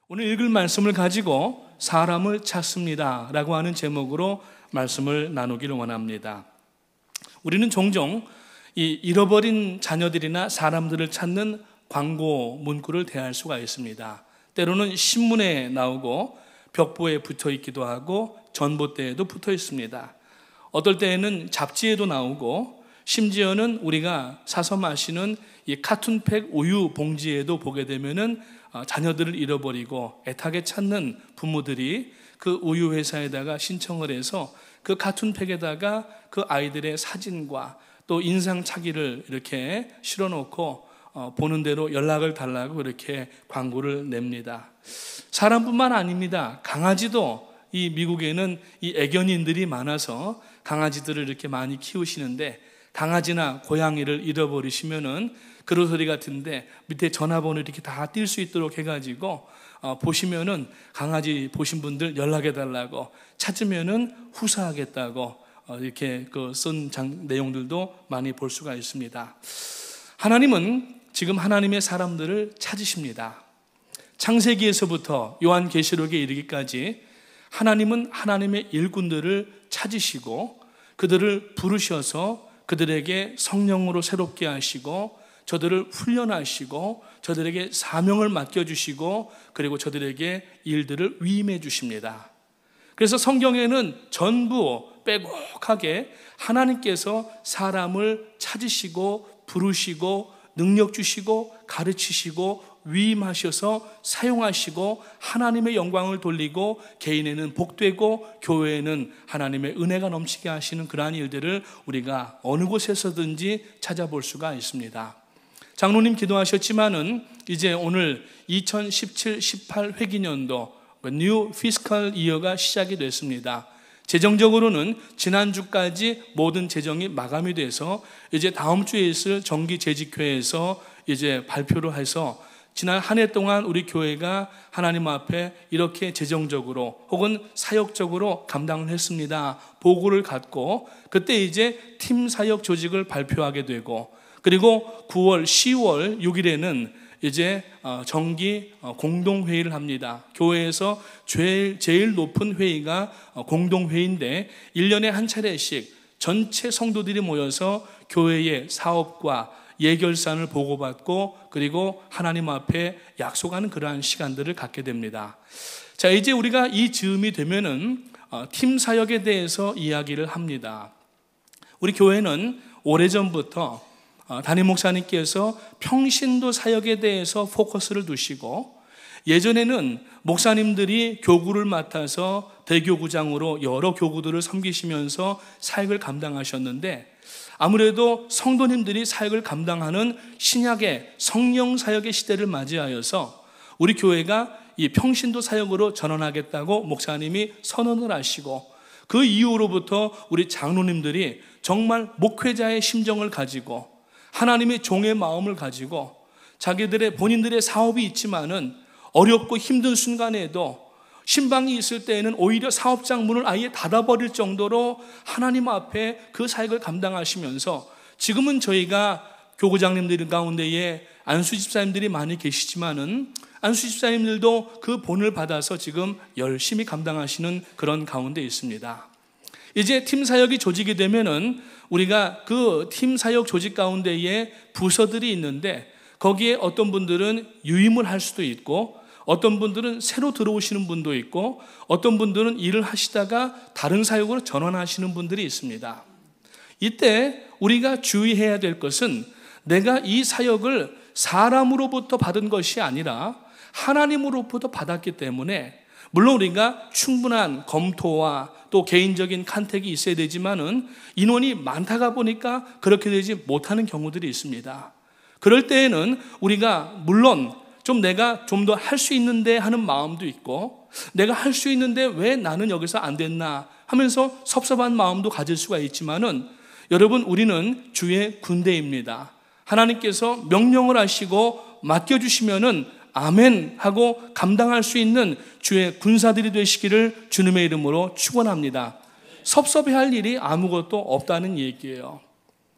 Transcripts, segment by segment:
오늘 읽을 말씀을 가지고 사람을 찾습니다 라고 하는 제목으로 말씀을 나누기를 원합니다. 우리는 종종 이 잃어버린 자녀들이나 사람들을 찾는 광고 문구를 대할 수가 있습니다. 때로는 신문에 나오고 벽보에 붙어 있기도 하고 전봇대에도 붙어 있습니다. 어떨 때에는 잡지에도 나오고 심지어는 우리가 사서 마시는 이 카툰팩 우유 봉지에도 보게 되면은 자녀들을 잃어버리고 애타게 찾는 부모들이 그 우유 회사에다가 신청을 해서 그 카툰팩에다가 그 아이들의 사진과 또 인상착의를 이렇게 실어놓고 보는 대로 연락을 달라고 이렇게 광고를 냅니다. 사람뿐만 아닙니다. 강아지도 이 미국에는 이 애견인들이 많아서 강아지들을 이렇게 많이 키우시는데 강아지나 고양이를 잃어버리시면은 그로소리 같은데 밑에 전화번호 이렇게 다 띌 수 있도록 해가지고 보시면은 강아지 보신 분들 연락해 달라고 찾으면은 후사하겠다고 이렇게 쓴 내용들도 많이 볼 수가 있습니다. 하나님은 지금 하나님의 사람들을 찾으십니다. 창세기에서부터 요한계시록에 이르기까지 하나님은 하나님의 일꾼들을 찾으시고 그들을 부르셔서 그들에게 성령으로 새롭게 하시고 저들을 훈련하시고 저들에게 사명을 맡겨주시고 그리고 저들에게 일들을 위임해 주십니다. 그래서 성경에는 전부 빼곡하게 하나님께서 사람을 찾으시고 부르시고 능력 주시고 가르치시고 위임하셔서 사용하시고 하나님의 영광을 돌리고 개인에는 복되고 교회에는 하나님의 은혜가 넘치게 하시는 그러한 일들을 우리가 어느 곳에서든지 찾아볼 수가 있습니다. 장로님 기도하셨지만은 이제 오늘 2017-18 회기년도 뉴 피스컬 이어가 시작이 됐습니다. 재정적으로는 지난주까지 모든 재정이 마감이 돼서 이제 다음 주에 있을 정기재직회에서 이제 발표를 해서 지난 한 해 동안 우리 교회가 하나님 앞에 이렇게 재정적으로 혹은 사역적으로 감당을 했습니다. 보고를 갖고 그때 이제 팀 사역 조직을 발표하게 되고 그리고 9월, 10월 6일에는 이제 정기 공동회의를 합니다. 교회에서 제일 높은 회의가 공동회의인데 1년에 한 차례씩 전체 성도들이 모여서 교회의 사업과 예결산을 보고받고 그리고 하나님 앞에 약속하는 그러한 시간들을 갖게 됩니다. 자, 이제 우리가 이 즈음이 되면은 팀 사역에 대해서 이야기를 합니다. 우리 교회는 오래전부터 담임 목사님께서 평신도 사역에 대해서 포커스를 두시고 예전에는 목사님들이 교구를 맡아서 대교구장으로 여러 교구들을 섬기시면서 사역을 감당하셨는데 아무래도 성도님들이 사역을 감당하는 신약의 성령 사역의 시대를 맞이하여서 우리 교회가 이 평신도 사역으로 전환하겠다고 목사님이 선언을 하시고 그 이후로부터 우리 장로님들이 정말 목회자의 심정을 가지고 하나님의 종의 마음을 가지고 자기들의 본인들의 사업이 있지만은 어렵고 힘든 순간에도 신방이 있을 때에는 오히려 사업장 문을 아예 닫아버릴 정도로 하나님 앞에 그 사역을 감당하시면서 지금은 저희가 교구장님들 가운데에 안수 집사님들이 많이 계시지만은 안수 집사님들도 그 본을 받아서 지금 열심히 감당하시는 그런 가운데 있습니다. 이제 팀 사역이 조직이 되면은 우리가 그 팀 사역 조직 가운데에 부서들이 있는데 거기에 어떤 분들은 유임을 할 수도 있고 어떤 분들은 새로 들어오시는 분도 있고 어떤 분들은 일을 하시다가 다른 사역으로 전환하시는 분들이 있습니다. 이때 우리가 주의해야 될 것은 내가 이 사역을 사람으로부터 받은 것이 아니라 하나님으로부터 받았기 때문에 물론 우리가 충분한 검토와 또 개인적인 컨택이 있어야 되지만은 인원이 많다가 보니까 그렇게 되지 못하는 경우들이 있습니다. 그럴 때에는 우리가 물론 좀 내가 좀 더 할 수 있는데 하는 마음도 있고 내가 할 수 있는데 왜 나는 여기서 안 됐나 하면서 섭섭한 마음도 가질 수가 있지만은 여러분 우리는 주의 군대입니다. 하나님께서 명령을 하시고 맡겨주시면은 아멘 하고 감당할 수 있는 주의 군사들이 되시기를 주님의 이름으로 축원합니다. 섭섭해할 일이 아무것도 없다는 얘기예요.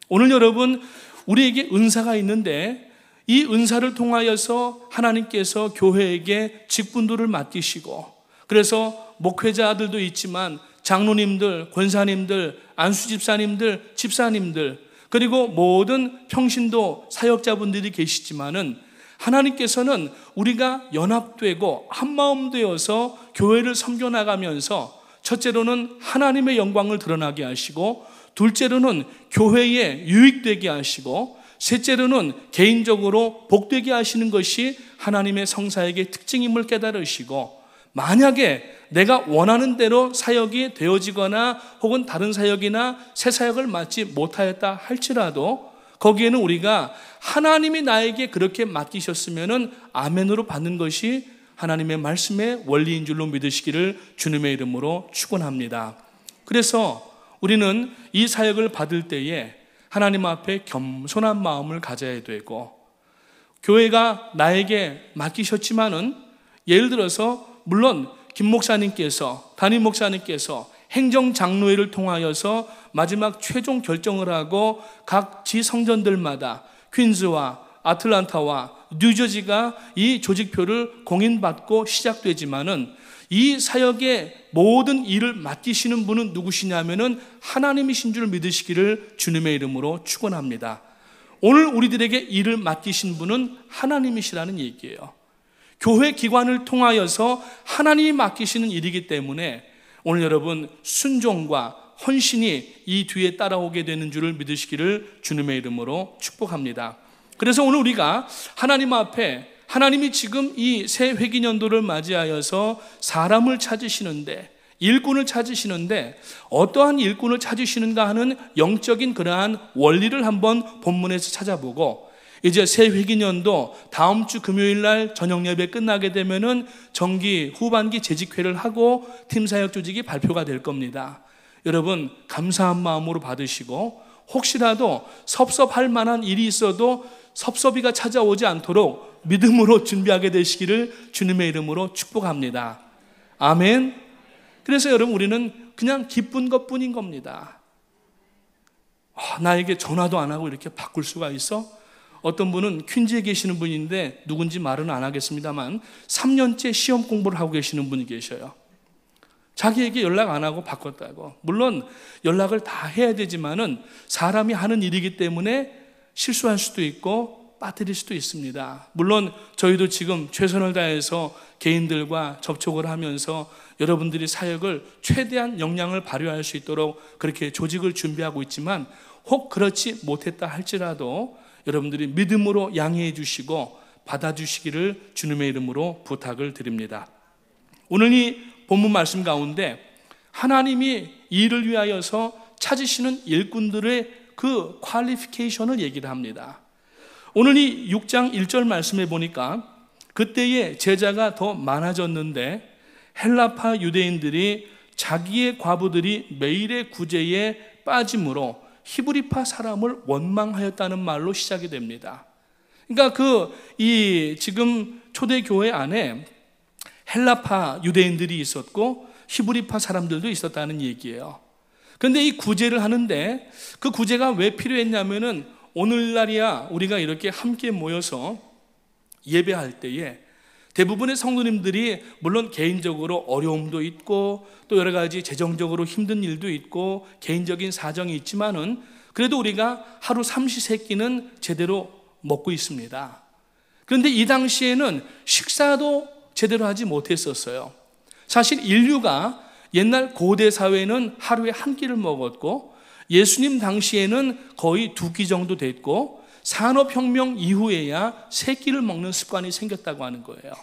오늘 여러분 우리에게 은사가 있는데 이 은사를 통하여서 하나님께서 교회에게 직분들을 맡기시고, 그래서 목회자들도 있지만 장로님들, 권사님들, 안수집사님들, 집사님들, 그리고 모든 평신도 사역자분들이 계시지만은 하나님께서는 우리가 연합되고 한마음 되어서 교회를 섬겨나가면서 첫째로는 하나님의 영광을 드러나게 하시고, 둘째로는 교회에 유익되게 하시고, 셋째로는 개인적으로 복되게 하시는 것이 하나님의 성사역의 특징임을 깨달으시고, 만약에 내가 원하는 대로 사역이 되어지거나 혹은 다른 사역이나 새 사역을 맡지 못하였다 할지라도 거기에는 우리가 하나님이 나에게 그렇게 맡기셨으면은 아멘으로 받는 것이 하나님의 말씀의 원리인 줄로 믿으시기를 주님의 이름으로 축원합니다. 그래서 우리는 이 사역을 받을 때에 하나님 앞에 겸손한 마음을 가져야 되고, 교회가 나에게 맡기셨지만은 예를 들어서 물론 김 목사님께서, 담임 목사님께서 행정장로회를 통하여서 마지막 최종 결정을 하고 각 지성전들마다 퀸즈와 아틀란타와 뉴저지가 이 조직표를 공인받고 시작되지만은 이 사역의 모든 일을 맡기시는 분은 누구시냐면은 하나님이신 줄 믿으시기를 주님의 이름으로 축원합니다. 오늘 우리들에게 일을 맡기신 분은 하나님이시라는 얘기예요. 교회 기관을 통하여서 하나님이 맡기시는 일이기 때문에 오늘 여러분 순종과 헌신이 이 뒤에 따라오게 되는 줄을 믿으시기를 주님의 이름으로 축복합니다. 그래서 오늘 우리가 하나님 앞에, 하나님이 지금 이 새 회기년도를 맞이하여서 사람을 찾으시는데, 일꾼을 찾으시는데 어떠한 일꾼을 찾으시는가 하는 영적인 그러한 원리를 한번 본문에서 찾아보고, 이제 새 회기년도 다음 주 금요일 날 저녁 예배 끝나게 되면은 정기 후반기 재직회를 하고 팀 사역 조직이 발표가 될 겁니다. 여러분 감사한 마음으로 받으시고, 혹시라도 섭섭할 만한 일이 있어도 섭섭이가 찾아오지 않도록 믿음으로 준비하게 되시기를 주님의 이름으로 축복합니다. 아멘. 그래서 여러분 우리는 그냥 기쁜 것뿐인 겁니다. 나에게 전화도 안 하고 이렇게 바꿀 수가 있어? 어떤 분은 퀸즈에 계시는 분인데 누군지 말은 안 하겠습니다만 3년째 시험 공부를 하고 계시는 분이 계셔요. 자기에게 연락 안 하고 바꿨다고. 물론 연락을 다 해야 되지만은 사람이 하는 일이기 때문에 실수할 수도 있고 빠뜨릴 수도 있습니다. 물론 저희도 지금 최선을 다해서 개인들과 접촉을 하면서 여러분들이 사역을 최대한 역량을 발휘할 수 있도록 그렇게 조직을 준비하고 있지만, 혹 그렇지 못했다 할지라도 여러분들이 믿음으로 양해해 주시고 받아주시기를 주님의 이름으로 부탁을 드립니다. 오늘 이 본문 말씀 가운데 하나님이 이를 위하여서 찾으시는 일꾼들의 그 퀄리피케이션을 얘기를 합니다. 오늘 이 6장 1절 말씀에 보니까 그때의 제자가 더 많아졌는데 헬라파 유대인들이 자기의 과부들이 매일의 구제에 빠짐으로 히브리파 사람을 원망하였다는 말로 시작이 됩니다. 그러니까 지금 초대교회 안에 헬라파 유대인들이 있었고 히브리파 사람들도 있었다는 얘기예요. 그런데 이 구제를 하는데 그 구제가 왜 필요했냐면은 오늘날이야 우리가 이렇게 함께 모여서 예배할 때에 대부분의 성도님들이 물론 개인적으로 어려움도 있고 또 여러 가지 재정적으로 힘든 일도 있고 개인적인 사정이 있지만은 그래도 우리가 하루 삼시세끼는 제대로 먹고 있습니다. 그런데 이 당시에는 식사도 제대로 하지 못했었어요. 사실 인류가 옛날 고대 사회는 하루에 한 끼를 먹었고 예수님 당시에는 거의 2끼 정도 됐고 산업혁명 이후에야 3끼를 먹는 습관이 생겼다고 하는 거예요.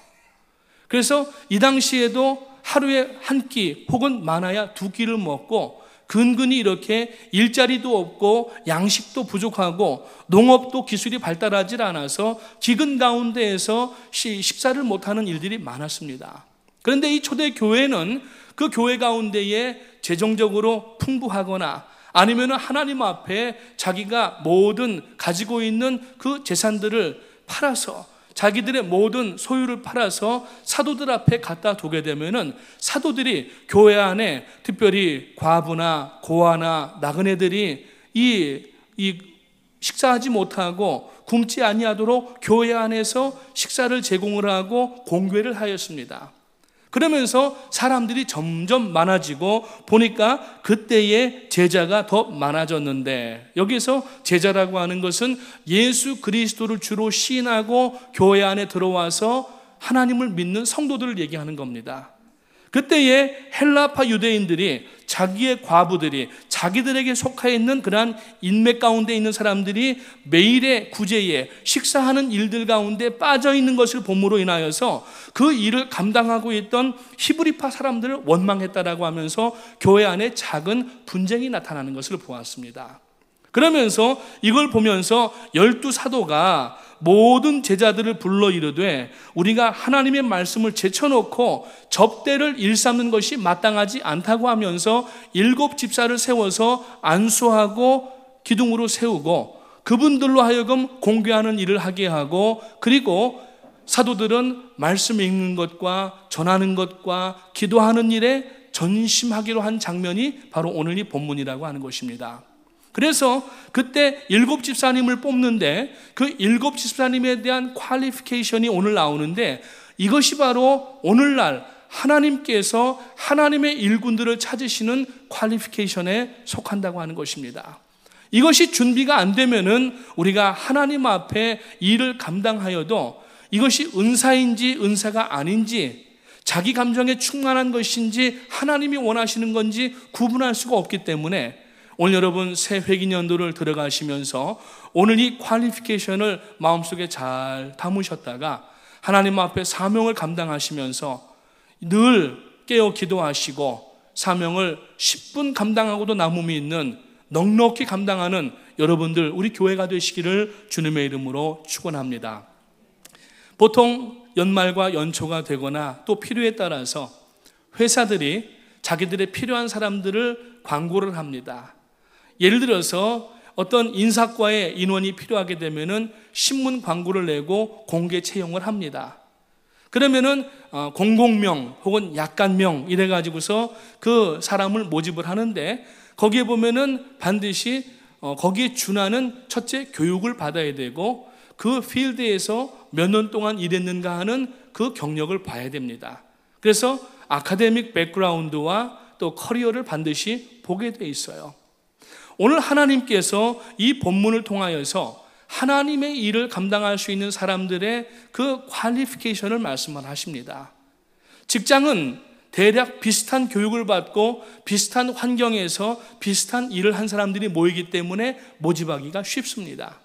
그래서 이 당시에도 하루에 한 끼 혹은 많아야 2끼를 먹고 근근히 이렇게 일자리도 없고 양식도 부족하고 농업도 기술이 발달하지 않아서 기근 가운데에서 식사를 못하는 일들이 많았습니다. 그런데 이 초대교회는 그 교회 가운데에 재정적으로 풍부하거나 아니면 하나님 앞에 자기가 모든 가지고 있는 그 재산들을 팔아서 자기들의 모든 소유를 팔아서 사도들 앞에 갖다 두게 되면은 사도들이 교회 안에 특별히 과부나 고아나 나그네들이 이 식사하지 못하고 굶지 아니하도록 교회 안에서 식사를 제공을 하고 공궤를 하였습니다. 그러면서 사람들이 점점 많아지고 보니까 그때의 제자가 더 많아졌는데, 여기서 제자라고 하는 것은 예수 그리스도를 주로 시인하고 교회 안에 들어와서 하나님을 믿는 성도들을 얘기하는 겁니다. 그때의 헬라파 유대인들이 자기의 과부들이 자기들에게 속해 있는 그러한 인맥 가운데 있는 사람들이 매일의 구제에 식사하는 일들 가운데 빠져 있는 것을 본으로 인하여서 그 일을 감당하고 있던 히브리파 사람들을 원망했다라고 하면서 교회 안에 작은 분쟁이 나타나는 것을 보았습니다. 그러면서 이걸 보면서 12사도가 모든 제자들을 불러 이르되 우리가 하나님의 말씀을 제쳐놓고 접대를 일삼는 것이 마땅하지 않다고 하면서 7 집사를 세워서 안수하고 기둥으로 세우고 그분들로 하여금 공개하는 일을 하게 하고, 그리고 사도들은 말씀 읽는 것과 전하는 것과 기도하는 일에 전심하기로 한 장면이 바로 오늘 이 본문이라고 하는 것입니다. 그래서 그때 7 집사님을 뽑는데 그 7 집사님에 대한 퀄리피케이션이 오늘 나오는데, 이것이 바로 오늘날 하나님께서 하나님의 일꾼들을 찾으시는 퀄리피케이션에 속한다고 하는 것입니다. 이것이 준비가 안 되면은 우리가 하나님 앞에 일을 감당하여도 이것이 은사인지 은사가 아닌지, 자기 감정에 충만한 것인지 하나님이 원하시는 건지 구분할 수가 없기 때문에 오늘 여러분 새 회기년도를 들어가시면서 오늘 이 퀄리피케이션을 마음속에 잘 담으셨다가 하나님 앞에 사명을 감당하시면서 늘 깨어 기도하시고 사명을 10분 감당하고도 남음이 있는 넉넉히 감당하는 여러분들, 우리 교회가 되시기를 주님의 이름으로 축원합니다. 보통 연말과 연초가 되거나 또 필요에 따라서 회사들이 자기들의 필요한 사람들을 광고를 합니다. 예를 들어서 어떤 인사과에 인원이 필요하게 되면은 신문 광고를 내고 공개 채용을 합니다. 그러면은 공공명 혹은 약관명 이래 가지고서 그 사람을 모집을 하는데, 거기에 보면은 반드시 거기에 준하는 첫째 교육을 받아야 되고 그 필드에서 몇 년 동안 일했는가 하는 그 경력을 봐야 됩니다. 그래서 아카데믹 백그라운드와 또 커리어를 반드시 보게 돼 있어요. 오늘 하나님께서 이 본문을 통하여서 하나님의 일을 감당할 수 있는 사람들의 그 퀄리피케이션을 말씀을 하십니다. 직장은 대략 비슷한 교육을 받고 비슷한 환경에서 비슷한 일을 한 사람들이 모이기 때문에 모집하기가 쉽습니다.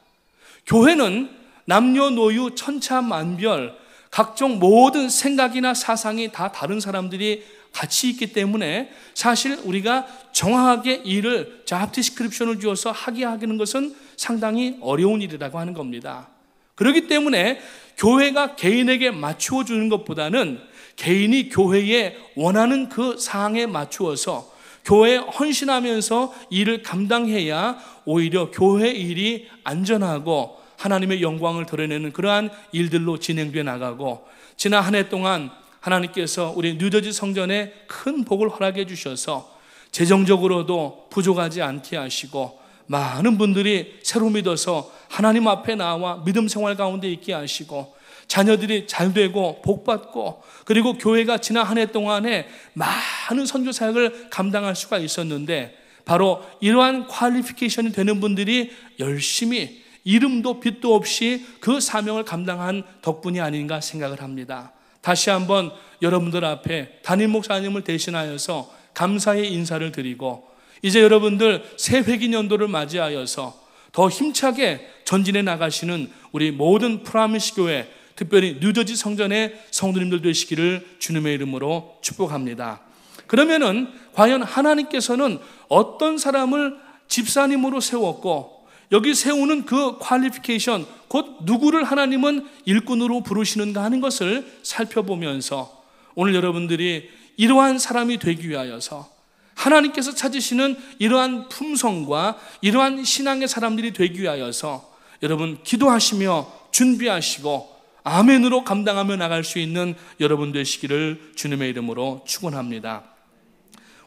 교회는 남녀노유 천차만별 각종 모든 생각이나 사상이 다 다른 사람들이 같이 있기 때문에 사실 우리가 정확하게 일을 잡 디스크립션을 주어서 하게 하는 것은 상당히 어려운 일이라고 하는 겁니다. 그렇기 때문에 교회가 개인에게 맞추어 주는 것보다는 개인이 교회에 원하는 그 사항에 맞추어서 교회에 헌신하면서 일을 감당해야 오히려 교회 일이 안전하고 하나님의 영광을 드러내는 그러한 일들로 진행되어 나가고, 지난 한 해 동안 하나님께서 우리 뉴저지 성전에 큰 복을 허락해 주셔서 재정적으로도 부족하지 않게 하시고 많은 분들이 새로 믿어서 하나님 앞에 나와 믿음 생활 가운데 있게 하시고 자녀들이 잘 되고 복받고, 그리고 교회가 지난 한 해 동안에 많은 선교 사역을 감당할 수가 있었는데 바로 이러한 퀄리피케이션이 되는 분들이 열심히 이름도 빛도 없이 그 사명을 감당한 덕분이 아닌가 생각을 합니다. 다시 한번 여러분들 앞에 담임 목사님을 대신하여서 감사의 인사를 드리고, 이제 여러분들 새 회기년도를 맞이하여서 더 힘차게 전진해 나가시는 우리 모든 프라미스 교회, 특별히 뉴저지 성전의 성도님들 되시기를 주님의 이름으로 축복합니다. 그러면은 과연 하나님께서는 어떤 사람을 집사님으로 세웠고, 여기 세우는 그 퀄리피케이션, 곧 누구를 하나님은 일꾼으로 부르시는가 하는 것을 살펴보면서 오늘 여러분들이 이러한 사람이 되기 위하여서 하나님께서 찾으시는 이러한 품성과 이러한 신앙의 사람들이 되기 위하여서 여러분 기도하시며 준비하시고 아멘으로 감당하며 나갈 수 있는 여러분 되시기를 주님의 이름으로 축원합니다.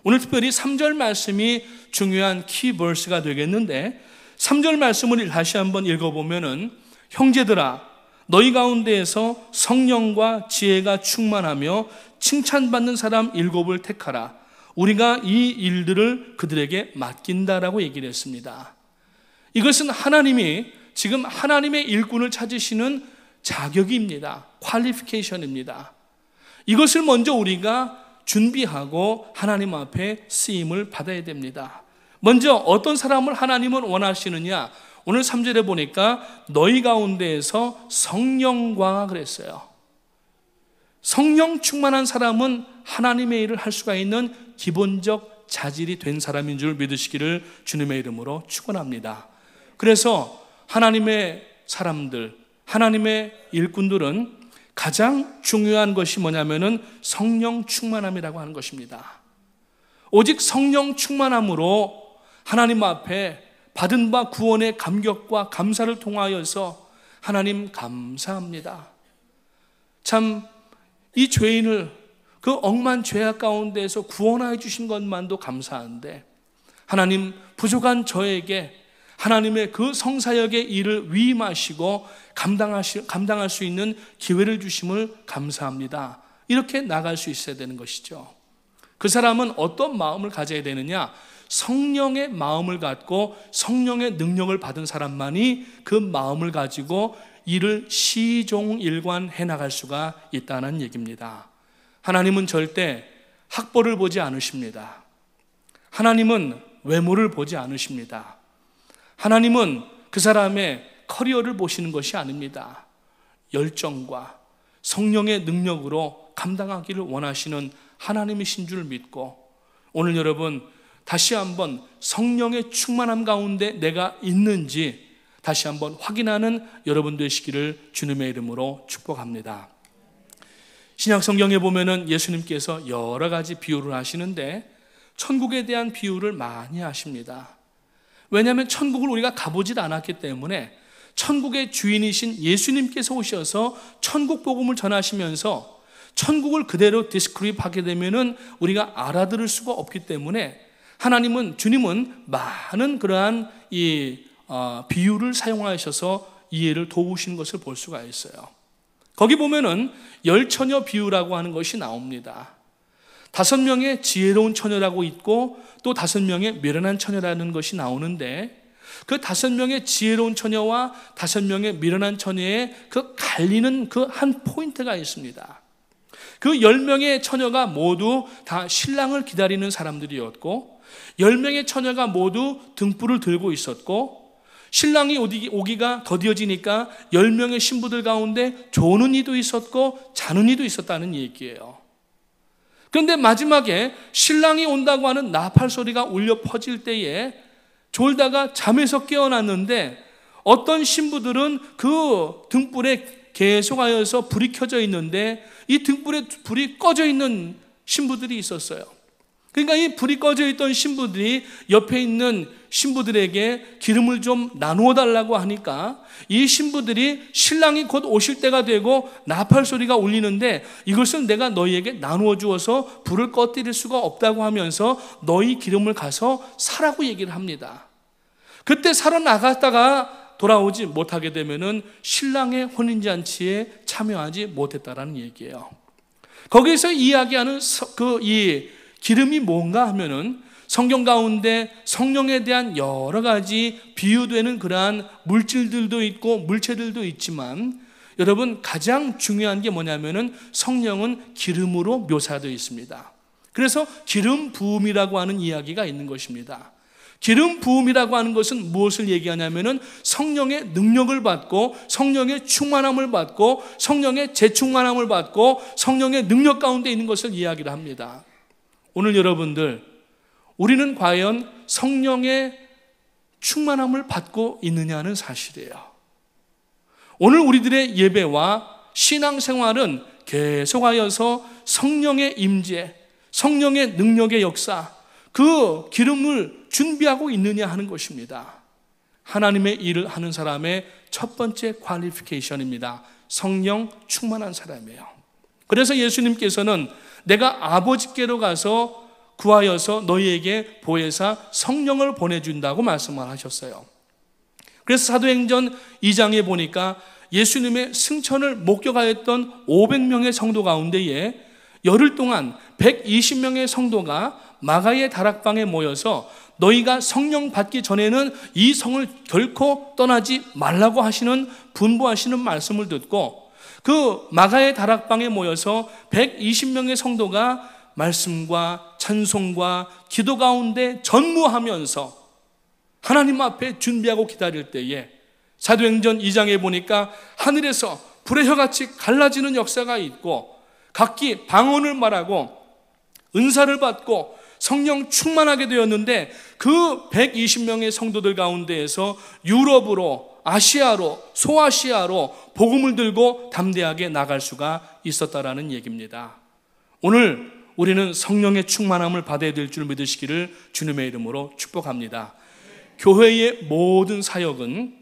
오늘 특별히 3절 말씀이 중요한 키버스가 되겠는데, 3절 말씀을 다시 한번 읽어보면은 형제들아 너희 가운데에서 성령과 지혜가 충만하며 칭찬받는 사람 7을 택하라. 우리가 이 일들을 그들에게 맡긴다라고 얘기를 했습니다. 이것은 하나님이 지금 하나님의 일꾼을 찾으시는 자격입니다. 퀄리피케이션입니다. 이것을 먼저 우리가 준비하고 하나님 앞에 쓰임을 받아야 됩니다. 먼저 어떤 사람을 하나님은 원하시느냐? 오늘 3절에 보니까 너희 가운데에서 성령과 그랬어요. 성령 충만한 사람은 하나님의 일을 할 수가 있는 기본적 자질이 된 사람인 줄 믿으시기를 주님의 이름으로 축원합니다. 그래서 하나님의 사람들, 하나님의 일꾼들은 가장 중요한 것이 뭐냐면은 성령 충만함이라고 하는 것입니다. 오직 성령 충만함으로 하나님 앞에 받은 바 구원의 감격과 감사를 통하여서 하나님 감사합니다. 참 이 죄인을 그 억만 죄악 가운데에서 구원하여 주신 것만도 감사한데 하나님 부족한 저에게 하나님의 그 성사역의 일을 위임하시고 감당할 수 있는 기회를 주심을 감사합니다. 이렇게 나갈 수 있어야 되는 것이죠. 그 사람은 어떤 마음을 가져야 되느냐? 성령의 마음을 갖고 성령의 능력을 받은 사람만이 그 마음을 가지고 일을 시종일관 해나갈 수가 있다는 얘기입니다. 하나님은 절대 학벌을 보지 않으십니다. 하나님은 외모를 보지 않으십니다. 하나님은 그 사람의 커리어를 보시는 것이 아닙니다. 열정과 성령의 능력으로 감당하기를 원하시는 하나님이신 줄 믿고 오늘 여러분 다시 한번 성령의 충만함 가운데 내가 있는지 다시 한번 확인하는 여러분 되시기를 주님의 이름으로 축복합니다. 신약 성경에 보면은 예수님께서 여러 가지 비유를 하시는데 천국에 대한 비유를 많이 하십니다. 왜냐하면 천국을 우리가 가보질 않았기 때문에 천국의 주인이신 예수님께서 오셔서 천국 복음을 전하시면서 천국을 그대로 디스크립하게 되면은 우리가 알아들을 수가 없기 때문에 주님은 많은 그러한 비유를 사용하셔서 이해를 도우시는 것을 볼 수가 있어요. 거기 보면은 열처녀 비유라고 하는 것이 나옵니다. 5명의 지혜로운 처녀라고 있고 또 5명의 미련한 처녀라는 것이 나오는데 그 5명의 지혜로운 처녀와 5명의 미련한 처녀의 그 갈리는 그 한 포인트가 있습니다. 그 10명의 처녀가 모두 다 신랑을 기다리는 사람들이었고 10명의 처녀가 모두 등불을 들고 있었고 신랑이 오기가 더디어지니까 10명의 신부들 가운데 조는 이도 있었고 자는 이도 있었다는 얘기예요. 그런데 마지막에 신랑이 온다고 하는 나팔 소리가 울려 퍼질 때에 졸다가 잠에서 깨어났는데 어떤 신부들은 그 등불에 계속하여서 불이 켜져 있는데 이 등불에 불이 꺼져 있는 신부들이 있었어요. 그러니까 이 불이 꺼져 있던 신부들이 옆에 있는 신부들에게 기름을 좀 나누어 달라고 하니까 이 신부들이 신랑이 곧 오실 때가 되고 나팔 소리가 울리는데 이것을 내가 너희에게 나누어 주어서 불을 꺼뜨릴 수가 없다고 하면서 너희 기름을 가서 사라고 얘기를 합니다. 그때 살아나갔다가 돌아오지 못하게 되면은 신랑의 혼인잔치에 참여하지 못했다라는 얘기예요. 거기서 이야기하는 이 기름이 뭔가 하면은 성경 가운데 성령에 대한 여러 가지 비유되는 그러한 물질들도 있고 물체들도 있지만 여러분 가장 중요한 게 뭐냐면은 성령은 기름으로 묘사되어 있습니다. 그래서 기름 부음이라고 하는 이야기가 있는 것입니다. 기름 부음이라고 하는 것은 무엇을 얘기하냐면은 성령의 능력을 받고 성령의 충만함을 받고 성령의 재충만함을 받고 성령의 능력 가운데 있는 것을 이야기를 합니다. 오늘 여러분들 우리는 과연 성령의 충만함을 받고 있느냐는 사실이에요. 오늘 우리들의 예배와 신앙생활은 계속하여서 성령의 임재, 성령의 능력의 역사, 그 기름을 준비하고 있느냐 하는 것입니다. 하나님의 일을 하는 사람의 첫 번째 퀄리피케이션입니다. 성령 충만한 사람이에요. 그래서 예수님께서는 내가 아버지께로 가서 구하여서 너희에게 보혜사 성령을 보내준다고 말씀을 하셨어요. 그래서 사도행전 2장에 보니까 예수님의 승천을 목격하였던 500명의 성도 가운데에 열흘 동안 120명의 성도가 마가의 다락방에 모여서 너희가 성령 받기 전에는 이 성을 결코 떠나지 말라고 하시는 분부하시는 말씀을 듣고 그 마가의 다락방에 모여서 120명의 성도가 말씀과 찬송과 기도 가운데 전무하면서 하나님 앞에 준비하고 기다릴 때에 사도행전 2장에 보니까 하늘에서 불의 혀같이 갈라지는 역사가 있고 각기 방언을 말하고 은사를 받고 성령 충만하게 되었는데 그 120명의 성도들 가운데에서 유럽으로, 아시아로, 소아시아로 복음을 들고 담대하게 나갈 수가 있었다라는 얘기입니다. 오늘 우리는 성령의 충만함을 받아야 될 줄 믿으시기를 주님의 이름으로 축복합니다. 교회의 모든 사역은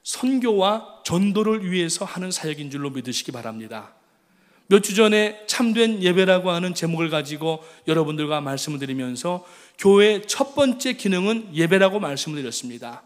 선교와 전도를 위해서 하는 사역인 줄로 믿으시기 바랍니다. 몇 주 전에 참된 예배라고 하는 제목을 가지고 여러분들과 말씀을 드리면서 교회의 첫 번째 기능은 예배라고 말씀을 드렸습니다.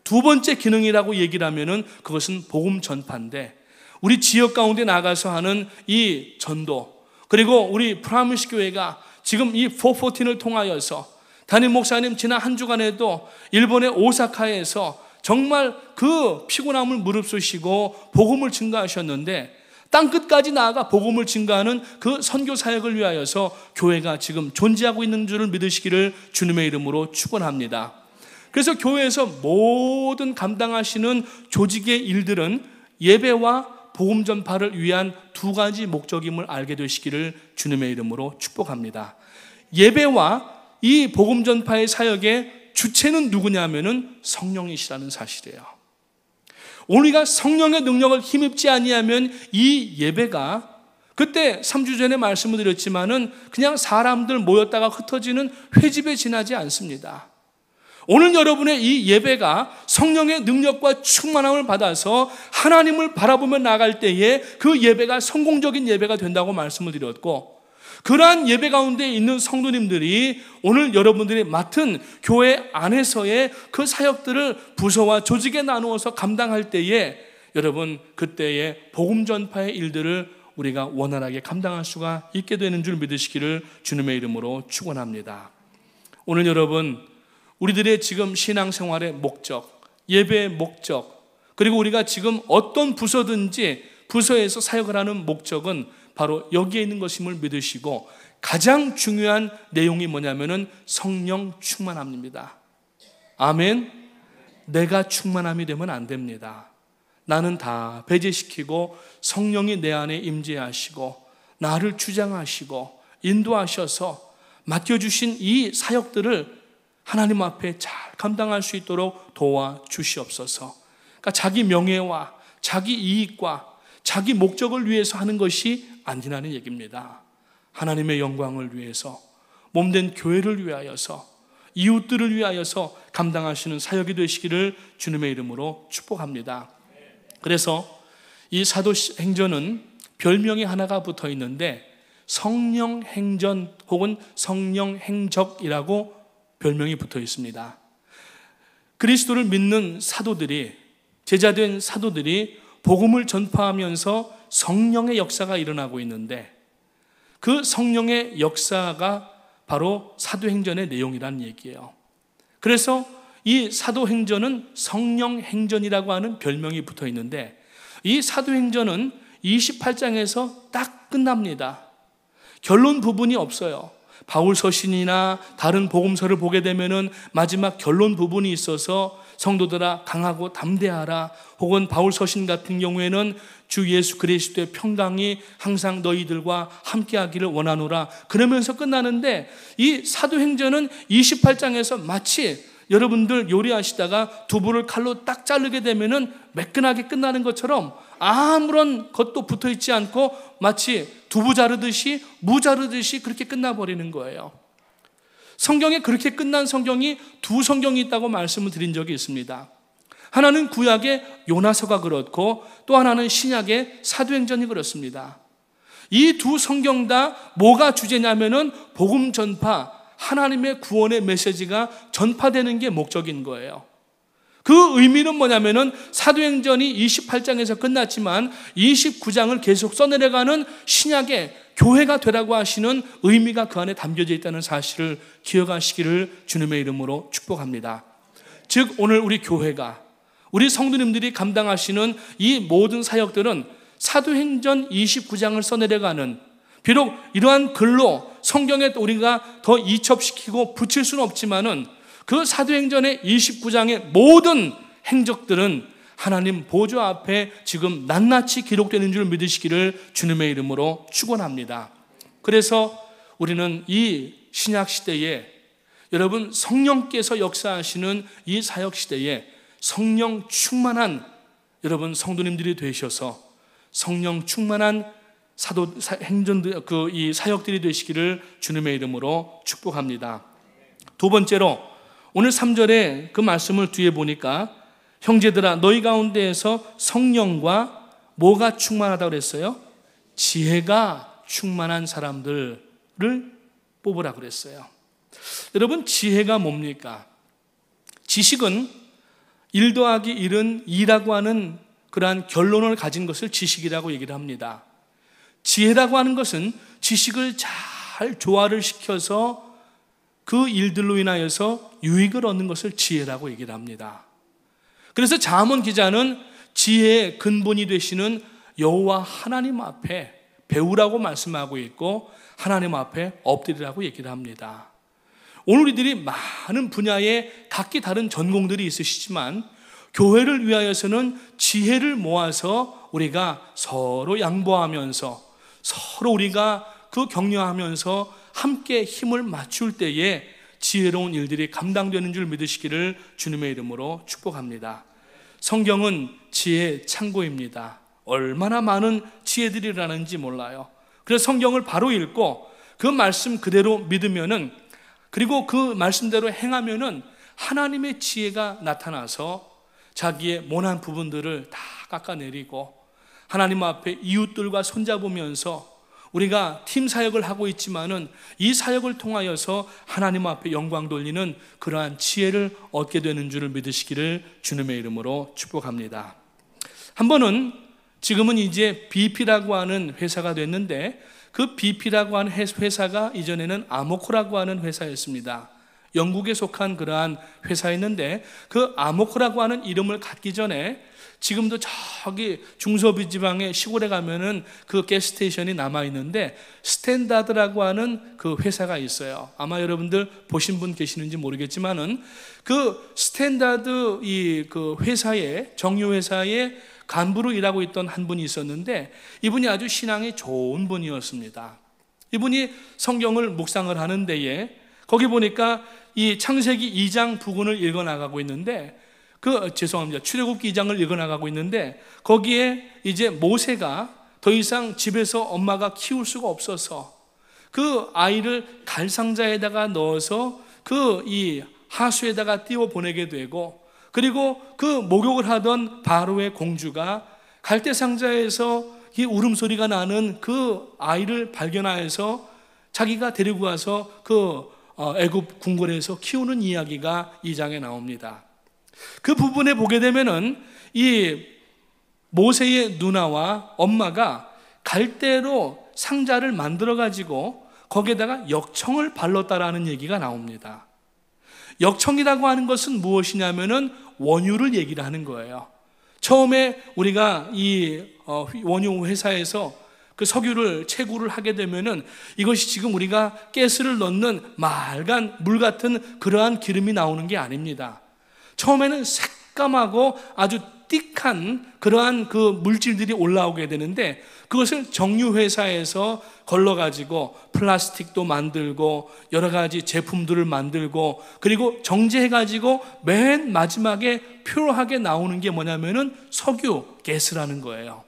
두 번째 기능이라고 얘기를 하면은 그것은 복음 전파인데 우리 지역 가운데 나가서 하는 이 전도, 그리고 우리 프라미스 교회가 지금 이 414를 통하여서 담임 목사님 지난 한 주간에도 일본의 오사카에서 정말 그 피곤함을 무릅쓰시고 복음을 증거하셨는데 땅끝까지 나아가 복음을 증거하는 그 선교 사역을 위하여서 교회가 지금 존재하고 있는 줄을 믿으시기를 주님의 이름으로 축원합니다. 그래서 교회에서 모든 감당하시는 조직의 일들은 예배와 복음 전파를 위한 두 가지 목적임을 알게 되시기를 주님의 이름으로 축복합니다. 예배와 이 복음 전파의 사역의 주체는 누구냐면은 성령이시라는 사실이에요. 우리가 성령의 능력을 힘입지 아니하면 이 예배가 그때 3주 전에 말씀을 드렸지만은 그냥 사람들 모였다가 흩어지는 회집에 지나지 않습니다. 오늘 여러분의 이 예배가 성령의 능력과 충만함을 받아서 하나님을 바라보며 나갈 때에 그 예배가 성공적인 예배가 된다고 말씀을 드렸고, 그러한 예배 가운데 있는 성도님들이 오늘 여러분들이 맡은 교회 안에서의 그 사역들을 부서와 조직에 나누어서 감당할 때에 여러분 그때의 복음 전파의 일들을 우리가 원활하게 감당할 수가 있게 되는 줄 믿으시기를 주님의 이름으로 축원합니다. 오늘 여러분 우리들의 지금 신앙생활의 목적, 예배의 목적, 그리고 우리가 지금 어떤 부서든지 부서에서 사역을 하는 목적은 바로 여기에 있는 것임을 믿으시고 가장 중요한 내용이 뭐냐면은 성령 충만함입니다. 아멘. 내가 충만함이 되면 안 됩니다. 나는 다 배제시키고 성령이 내 안에 임재하시고 나를 주장하시고 인도하셔서 맡겨주신 이 사역들을 하나님 앞에 잘 감당할 수 있도록 도와주시옵소서. 그러니까 자기 명예와 자기 이익과 자기 목적을 위해서 하는 것이 아니라는 얘기입니다. 하나님의 영광을 위해서, 몸된 교회를 위하여서, 이웃들을 위하여서 감당하시는 사역이 되시기를 주님의 이름으로 축복합니다. 그래서 이 사도행전은 별명이 하나가 붙어 있는데 성령행전 혹은 성령행적이라고 별명이 붙어 있습니다. 그리스도를 믿는 사도들이, 제자된 사도들이 복음을 전파하면서 성령의 역사가 일어나고 있는데 그 성령의 역사가 바로 사도행전의 내용이라는 얘기예요. 그래서 이 사도행전은 성령행전이라고 하는 별명이 붙어 있는데 이 사도행전은 28장에서 딱 끝납니다. 결론 부분이 없어요. 바울 서신이나 다른 복음서를 보게 되면은 마지막 결론 부분이 있어서 성도들아 강하고 담대하라, 혹은 바울 서신 같은 경우에는 주 예수 그리스도의 평강이 항상 너희들과 함께하기를 원하노라 그러면서 끝나는데, 이 사도행전은 28장에서 마치 여러분들 요리하시다가 두부를 칼로 딱 자르게 되면은 매끈하게 끝나는 것처럼 아무런 것도 붙어 있지 않고 마치 두부 자르듯이 무 자르듯이 그렇게 끝나버리는 거예요. 성경에 그렇게 끝난 성경이 두 성경이 있다고 말씀을 드린 적이 있습니다. 하나는 구약의 요나서가 그렇고 또 하나는 신약의 사도행전이 그렇습니다. 이 두 성경 다 뭐가 주제냐면은 복음 전파, 하나님의 구원의 메시지가 전파되는 게 목적인 거예요. 그 의미는 뭐냐면은 사도행전이 28장에서 끝났지만 29장을 계속 써내려가는 신약의 교회가 되라고 하시는 의미가 그 안에 담겨져 있다는 사실을 기억하시기를 주님의 이름으로 축복합니다. 즉 오늘 우리 교회가, 우리 성도님들이 감당하시는 이 모든 사역들은 사도행전 29장을 써내려가는, 비록 이러한 글로 성경에 우리가 더 이첩시키고 붙일 수는 없지만은 그 사도행전의 29장의 모든 행적들은 하나님 보좌 앞에 지금 낱낱이 기록되는 줄 믿으시기를 주님의 이름으로 축원합니다. 그래서 우리는 이 신약 시대에, 여러분 성령께서 역사하시는 이 사역 시대에 성령 충만한 여러분 성도님들이 되셔서 성령 충만한 행전들, 이 사역들이 되시기를 주님의 이름으로 축복합니다. 두 번째로 오늘 3절에 그 말씀을 뒤에 보니까 형제들아 너희 가운데에서 성령과 뭐가 충만하다고 그랬어요? 지혜가 충만한 사람들을 뽑으라고 그랬어요. 여러분 지혜가 뭡니까? 지식은 1 더하기 1은 2라고 하는 그러한 결론을 가진 것을 지식이라고 얘기를 합니다. 지혜라고 하는 것은 지식을 잘 조화를 시켜서 그 일들로 인하여서 유익을 얻는 것을 지혜라고 얘기를 합니다. 그래서 잠언 기자는 지혜의 근본이 되시는 여호와 하나님 앞에 배우라고 말씀하고 있고 하나님 앞에 엎드리라고 얘기를 합니다. 오늘 우리들이 많은 분야에 각기 다른 전공들이 있으시지만 교회를 위하여서는 지혜를 모아서 우리가 서로 양보하면서 서로 우리가 그 격려하면서 함께 힘을 맞출 때에 지혜로운 일들이 감당되는 줄 믿으시기를 주님의 이름으로 축복합니다. 성경은 지혜의 창고입니다. 얼마나 많은 지혜들이 일어나는지 몰라요. 그래서 성경을 바로 읽고 그 말씀 그대로 믿으면은, 그리고 그 말씀대로 행하면은 하나님의 지혜가 나타나서 자기의 모난 부분들을 다 깎아내리고 하나님 앞에 이웃들과 손잡으면서 우리가 팀 사역을 하고 있지만은 이 사역을 통하여서 하나님 앞에 영광 돌리는 그러한 지혜를 얻게 되는 줄을 믿으시기를 주님의 이름으로 축복합니다. 한 번은 지금은 이제 BP라고 하는 회사가 됐는데 그 BP라고 하는 회사가 이전에는 아모코라고 하는 회사였습니다. 영국에 속한 그러한 회사였는데 그 아모코라고 하는 이름을 갖기 전에 지금도 저기 중서부 지방의 시골에 가면은 그 가스스테이션이 남아있는데 스탠다드라고 하는 그 회사가 있어요. 아마 여러분들 보신 분 계시는지 모르겠지만은 그 스탠다드 그 회사에, 정유회사에 간부로 일하고 있던 한 분이 있었는데 이분이 아주 신앙이 좋은 분이었습니다. 이분이 성경을 묵상을 하는 데에 거기 보니까 이 창세기 2장 부근을 읽어나가고 있는데 출애굽기 2장을 읽어나가고 있는데 거기에 이제 모세가 더 이상 집에서 엄마가 키울 수가 없어서 그 아이를 갈상자에다가 넣어서 그 이 하수에다가 띄워 보내게 되고, 그리고 그 목욕을 하던 바로의 공주가 갈대상자에서 이 울음소리가 나는 그 아이를 발견하여서 자기가 데리고 와서 그 애굽 궁궐에서 키우는 이야기가 2장에 나옵니다. 그 부분에 보게 되면은 이 모세의 누나와 엄마가 갈대로 상자를 만들어 가지고 거기에다가 역청을 발랐다라는 얘기가 나옵니다. 역청이라고 하는 것은 무엇이냐면은 원유를 얘기를 하는 거예요. 처음에 우리가 이 원유 회사에서 그 석유를 채굴을 하게 되면은 이것이 지금 우리가 가스를 넣는 맑은 물 같은 그러한 기름이 나오는 게 아닙니다. 처음에는 새까맣고 아주 띡한 그러한 그 물질들이 올라오게 되는데 그것을 정유회사에서 걸러가지고 플라스틱도 만들고 여러 가지 제품들을 만들고 그리고 정제해가지고 맨 마지막에 퓨어하게 나오는 게 뭐냐면은 석유, 가스라는 거예요.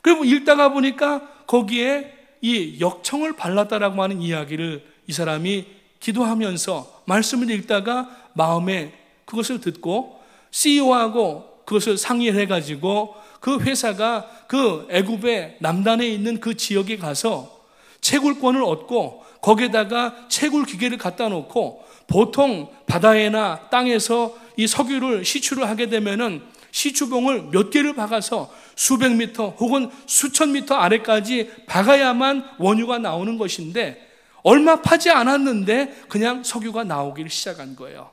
그리고 읽다가 보니까 거기에 이 역청을 발랐다라고 하는 이야기를 이 사람이 기도하면서 말씀을 읽다가 마음에 그것을 듣고 CEO하고 그것을 상의를 해가지고 그 회사가 그 애굽의 남단에 있는 그 지역에 가서 채굴권을 얻고 거기에다가 채굴 기계를 갖다 놓고 보통 바다에나 땅에서 이 석유를 시추를 하게 되면은 시추봉을 몇 개를 박아서 수백 미터 혹은 수천 미터 아래까지 박아야만 원유가 나오는 것인데 얼마 파지 않았는데 그냥 석유가 나오기를 시작한 거예요.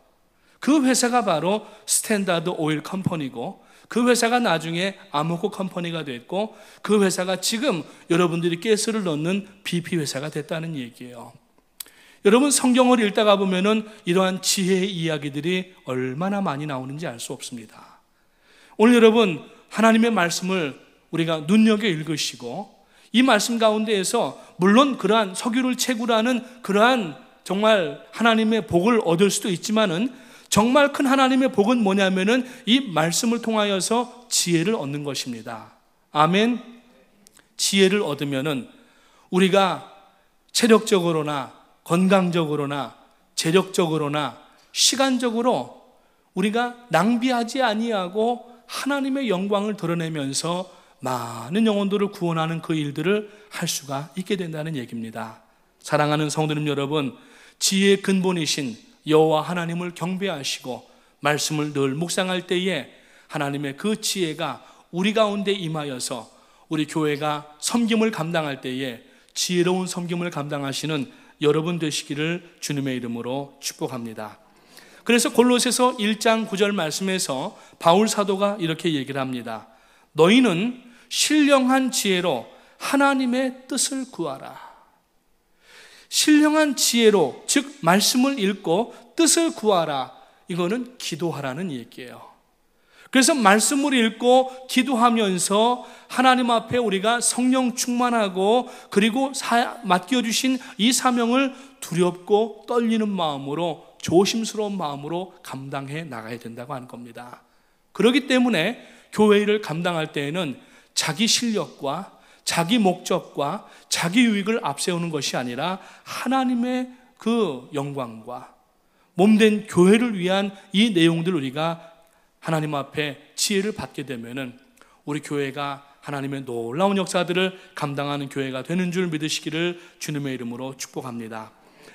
그 회사가 바로 스탠다드 오일 컴퍼니고 그 회사가 나중에 아모코 컴퍼니가 됐고 그 회사가 지금 여러분들이 가스를 넣는 BP 회사가 됐다는 얘기예요. 여러분 성경을 읽다가 보면은 이러한 지혜의 이야기들이 얼마나 많이 나오는지 알 수 없습니다. 오늘 여러분 하나님의 말씀을 우리가 눈여겨 읽으시고 이 말씀 가운데에서 물론 그러한 석유를 채굴하는 그러한 정말 하나님의 복을 얻을 수도 있지만은 정말 큰 하나님의 복은 뭐냐면은 이 말씀을 통하여서 지혜를 얻는 것입니다. 아멘. 지혜를 얻으면은 우리가 체력적으로나 건강적으로나 재력적으로나 시간적으로 우리가 낭비하지 아니하고 하나님의 영광을 드러내면서 많은 영혼들을 구원하는 그 일들을 할 수가 있게 된다는 얘기입니다. 사랑하는 성도님 여러분, 지혜의 근본이신 여호와 하나님을 경배하시고 말씀을 늘 묵상할 때에 하나님의 그 지혜가 우리 가운데 임하여서 우리 교회가 섬김을 감당할 때에 지혜로운 섬김을 감당하시는 여러분 되시기를 주님의 이름으로 축복합니다. 그래서 골로새서 1장 9절 말씀에서 바울 사도가 이렇게 얘기를 합니다. 너희는 신령한 지혜로 하나님의 뜻을 구하라. 신령한 지혜로, 즉 말씀을 읽고 뜻을 구하라. 이거는 기도하라는 얘기예요. 그래서 말씀을 읽고 기도하면서 하나님 앞에 우리가 성령 충만하고 그리고 맡겨주신 이 사명을 두렵고 떨리는 마음으로 조심스러운 마음으로 감당해 나가야 된다고 하는 겁니다. 그렇기 때문에 교회 일을 감당할 때에는 자기 실력과 자기 목적과 자기 유익을 앞세우는 것이 아니라 하나님의 그 영광과 몸된 교회를 위한 이 내용들 우리가 하나님 앞에 지혜를 받게 되면은 우리 교회가 하나님의 놀라운 역사들을 감당하는 교회가 되는 줄 믿으시기를 주님의 이름으로 축복합니다.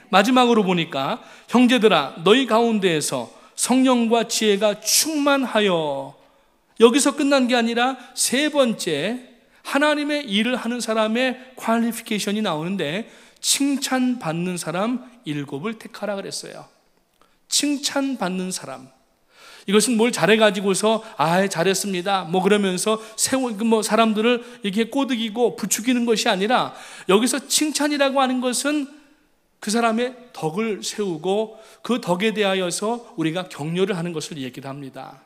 마지막으로 보니까 형제들아 너희 가운데에서 성령과 지혜가 충만하여, 여기서 끝난 게 아니라 세 번째 하나님의 일을 하는 사람의 퀄리피케이션이 나오는데 칭찬받는 사람 7을 택하라 그랬어요. 칭찬받는 사람. 이것은 뭘 잘해가지고서 잘했습니다 그러면서 사람들을 이렇게 꼬드기고 부추기는 것이 아니라 여기서 칭찬이라고 하는 것은 그 사람의 덕을 세우고 그 덕에 대하여서 우리가 격려를 하는 것을 얘기를 합니다.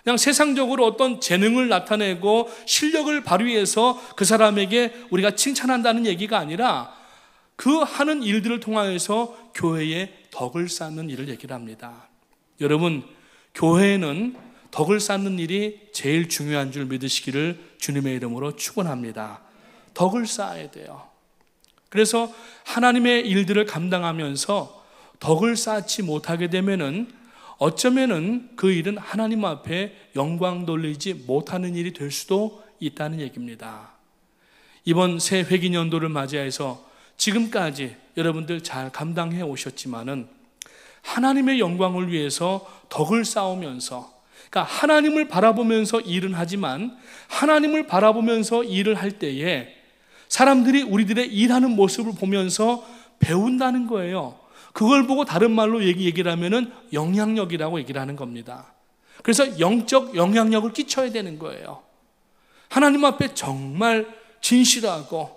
그냥 세상적으로 어떤 재능을 나타내고 실력을 발휘해서 그 사람에게 우리가 칭찬한다는 얘기가 아니라 그 하는 일들을 통하여서 교회에 덕을 쌓는 일을 얘기를 합니다. 여러분, 교회에는 덕을 쌓는 일이 제일 중요한 줄 믿으시기를 주님의 이름으로 축원합니다. 덕을 쌓아야 돼요. 그래서 하나님의 일들을 감당하면서 덕을 쌓지 못하게 되면은 어쩌면은 그 일은 하나님 앞에 영광 돌리지 못하는 일이 될 수도 있다는 얘기입니다. 이번 새 회기년도를 맞이해서 지금까지 여러분들 잘 감당해 오셨지만은 하나님의 영광을 위해서 덕을 쌓으면서, 그러니까 하나님을 바라보면서 일은 하지만 하나님을 바라보면서 일을 할 때에 사람들이 우리들의 일하는 모습을 보면서 배운다는 거예요. 그걸 보고 다른 말로 얘기를 하면은 영향력이라고 얘기를 하는 겁니다. 그래서 영적 영향력을 끼쳐야 되는 거예요. 하나님 앞에 정말 진실하고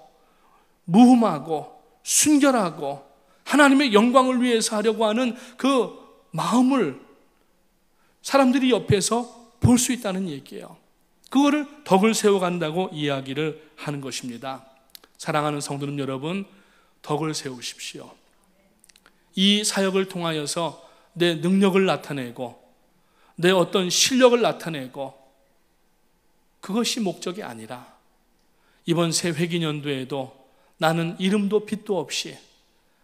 무흠하고 순결하고 하나님의 영광을 위해서 하려고 하는 그 마음을 사람들이 옆에서 볼 수 있다는 얘기예요. 그거를 덕을 세워간다고 이야기를 하는 것입니다. 사랑하는 성도님 여러분, 덕을 세우십시오. 이 사역을 통하여서 내 능력을 나타내고 내 어떤 실력을 나타내고 그것이 목적이 아니라 이번 새 회기년도에도 나는 이름도 빛도 없이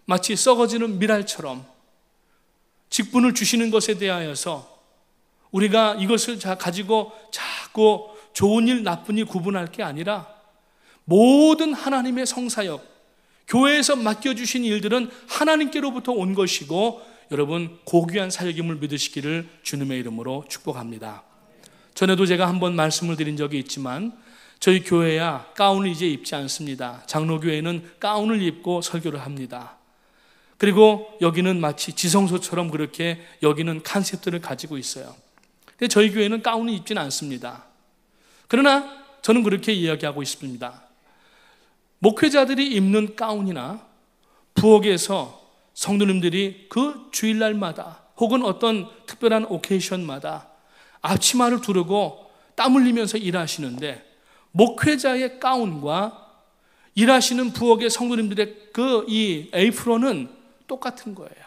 마치 썩어지는 밀알처럼 직분을 주시는 것에 대하여서 우리가 이것을 가지고 자꾸 좋은 일 나쁜 일 구분할 게 아니라 모든 하나님의 성사역, 교회에서 맡겨주신 일들은 하나님께로부터 온 것이고 여러분 고귀한 사역임을 믿으시기를 주님의 이름으로 축복합니다. 전에도 제가 한번 말씀을 드린 적이 있지만 저희 교회야 가운을 이제 입지 않습니다. 장로교회는 가운을 입고 설교를 합니다. 그리고 여기는 마치 지성소처럼 그렇게 여기는 컨셉들을 가지고 있어요. 근데 저희 교회는 가운을 입지는 않습니다. 그러나 저는 그렇게 이야기하고 있습니다. 목회자들이 입는 가운이나 부엌에서 성도님들이 그 주일날마다 혹은 어떤 특별한 오케이션마다 앞치마를 두르고 땀 흘리면서 일하시는데 목회자의 가운과 일하시는 부엌의 성도님들의 그 이 에이프론은 똑같은 거예요.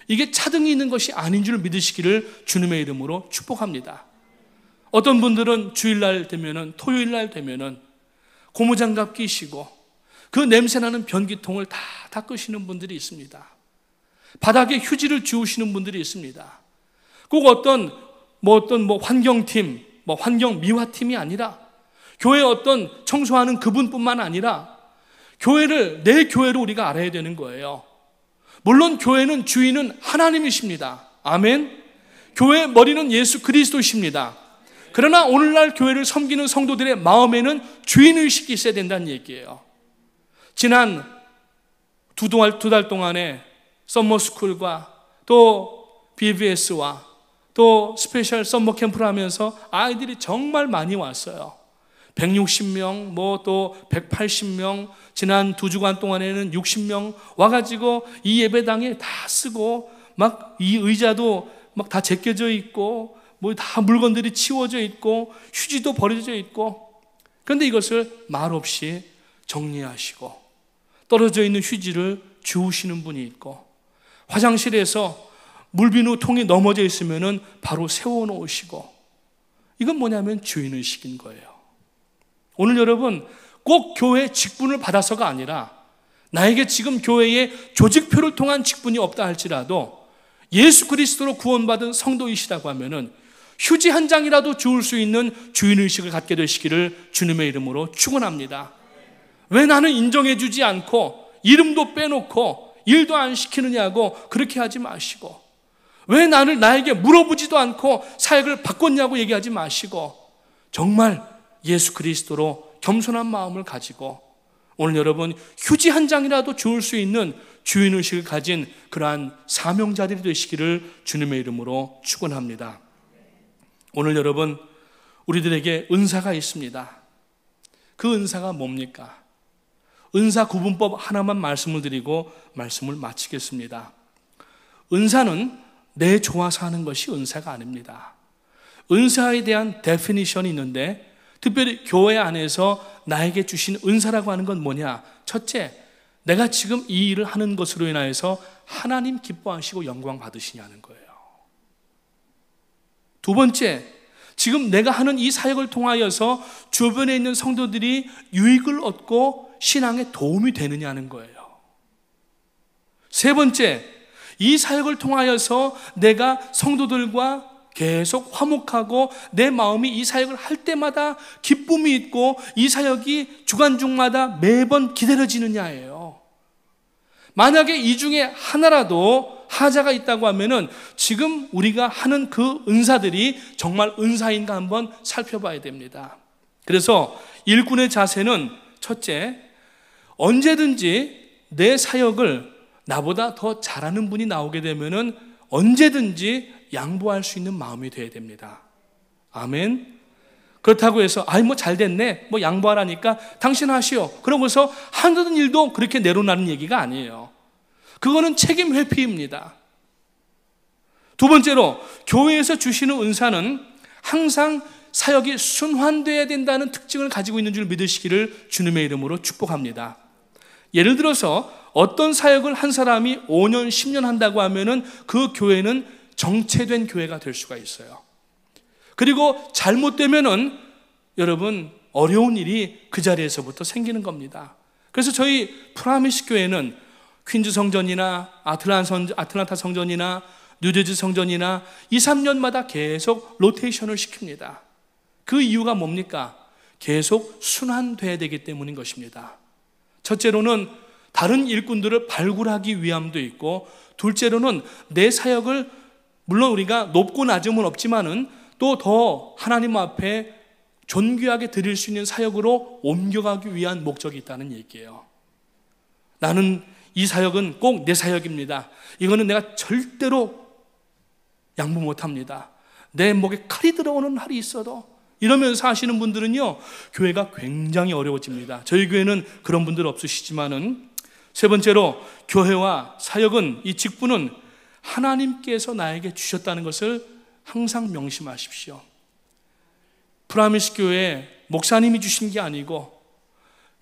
이게 차등이 있는 것이 아닌 줄 믿으시기를 주님의 이름으로 축복합니다. 어떤 분들은 주일날 되면은 토요일날 되면은 고무장갑 끼시고 그 냄새나는 변기통을 다 닦으시는 분들이 있습니다. 바닥에 휴지를 주우시는 분들이 있습니다. 꼭 어떤 환경팀, 환경 미화팀이 아니라 교회 어떤 청소하는 그분뿐만 아니라 내 교회로 우리가 알아야 되는 거예요. 물론 교회는 주인은 하나님이십니다. 아멘. 교회의 머리는 예수 그리스도이십니다. 그러나 오늘날 교회를 섬기는 성도들의 마음에는 주인의식이 있어야 된다는 얘기예요. 지난 두 달 동안에 썸머스쿨과 또 BBS와 또 스페셜 썸머 캠프를 하면서 아이들이 정말 많이 왔어요. 160명, 또 180명, 지난 2주간 동안에는 60명 와가지고 이 예배당에 다 쓰고 막 이 의자도 막 다 제껴져 있고 다 물건들이 치워져 있고 휴지도 버려져 있고, 그런데 이것을 말없이 정리하시고 떨어져 있는 휴지를 주우시는 분이 있고 화장실에서 물비누 통이 넘어져 있으면 바로 세워놓으시고, 이건 뭐냐면 주인의식인 거예요. 오늘 여러분 꼭 교회 직분을 받아서가 아니라 나에게 지금 교회에 조직표를 통한 직분이 없다 할지라도 예수 그리스도로 구원받은 성도이시라고 하면은 휴지 한 장이라도 주울 수 있는 주인의식을 갖게 되시기를 주님의 이름으로 축원합니다. 왜 나는 인정해 주지 않고 이름도 빼놓고 일도 안 시키느냐고 그렇게 하지 마시고, 왜 나에게 물어보지도 않고 사역을 바꿨냐고 얘기하지 마시고, 정말 예수 그리스도로 겸손한 마음을 가지고 오늘 여러분 휴지 한 장이라도 주울 수 있는 주인의식을 가진 그러한 사명자들이 되시기를 주님의 이름으로 축원합니다. 오늘 여러분 우리들에게 은사가 있습니다. 그 은사가 뭡니까? 은사 구분법 하나만 말씀을 드리고 말씀을 마치겠습니다. 은사는 내 좋아서 하는 것이 은사가 아닙니다. 은사에 대한 데피니션이 있는데 특별히 교회 안에서 나에게 주신 은사라고 하는 건 뭐냐? 첫째, 내가 지금 이 일을 하는 것으로 인하여서 하나님 기뻐하시고 영광 받으시냐는 거예요. 두 번째, 지금 내가 하는 이 사역을 통하여서 주변에 있는 성도들이 유익을 얻고 신앙에 도움이 되느냐는 거예요. 세 번째, 이 사역을 통하여서 내가 성도들과 계속 화목하고 내 마음이 이 사역을 할 때마다 기쁨이 있고 이 사역이 주간중마다 매번 기다려지느냐예요. 만약에 이 중에 하나라도 하자가 있다고 하면은 지금 우리가 하는 그 은사들이 정말 은사인가 한번 살펴봐야 됩니다. 그래서 일꾼의 자세는 첫째, 언제든지 내 사역을 나보다 더 잘하는 분이 나오게 되면은 언제든지 양보할 수 있는 마음이 되어야 됩니다. 아멘. 그렇다고 해서 잘 됐네 양보하라니까 당신 하시오 그러고서 하는 일도 그렇게 내려놓는 얘기가 아니에요. 그거는 책임 회피입니다. 두 번째로, 교회에서 주시는 은사는 항상 사역이 순환되어야 된다는 특징을 가지고 있는 줄 믿으시기를 주님의 이름으로 축복합니다. 예를 들어서 어떤 사역을 한 사람이 5년, 10년 한다고 하면은 그 교회는 정체된 교회가 될 수가 있어요. 그리고 잘못되면은 여러분 어려운 일이 그 자리에서부터 생기는 겁니다. 그래서 저희 프라미스 교회는 퀸즈 성전이나 아틀란타 성전이나 뉴저지 성전이나 2, 3년마다 계속 로테이션을 시킵니다. 그 이유가 뭡니까? 계속 순환돼야 되기 때문인 것입니다. 첫째로는 다른 일꾼들을 발굴하기 위함도 있고, 둘째로는 내 사역을 물론 우리가 높고 낮음은 없지만은 또 더 하나님 앞에 존귀하게 드릴 수 있는 사역으로 옮겨가기 위한 목적이 있다는 얘기예요. 나는 이 사역은 꼭 내 사역입니다. 이거는 내가 절대로 양보 못합니다. 내 목에 칼이 들어오는 날이 있어도, 이러면서 하시는 분들은요, 교회가 굉장히 어려워집니다. 저희 교회는 그런 분들 없으시지만은, 세 번째로 교회와 사역은, 이 직분은 하나님께서 나에게 주셨다는 것을 항상 명심하십시오. 프라미스 교회 목사님이 주신 게 아니고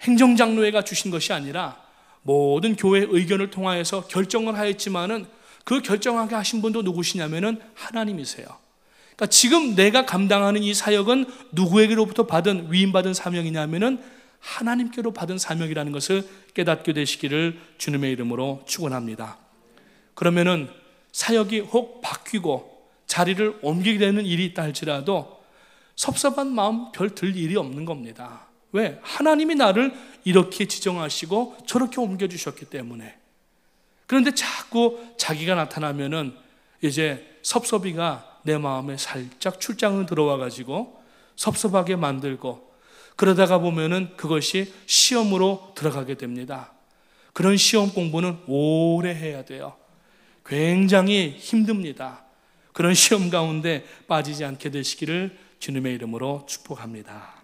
행정장로회가 주신 것이 아니라 모든 교회 의견을 통하여서 결정을 하였지만은 그 결정하게 하신 분도 누구시냐면은 하나님이세요. 그러니까 지금 내가 감당하는 이 사역은 누구에게로부터 받은, 위임받은 사명이냐면은 하나님께로 받은 사명이라는 것을 깨닫게 되시기를 주님의 이름으로 축원합니다. 그러면은 사역이 혹 바뀌고 자리를 옮기게 되는 일이 있다 할지라도 섭섭한 마음 별 들 일이 없는 겁니다. 왜? 하나님이 나를 이렇게 지정하시고 저렇게 옮겨주셨기 때문에. 그런데 자꾸 자기가 나타나면은 이제 섭섭이가 내 마음에 살짝 출장을 들어와 가지고 섭섭하게 만들고, 그러다가 보면은 그것이 시험으로 들어가게 됩니다. 그런 시험 공부는 오래 해야 돼요. 굉장히 힘듭니다. 그런 시험 가운데 빠지지 않게 되시기를 주님의 이름으로 축복합니다.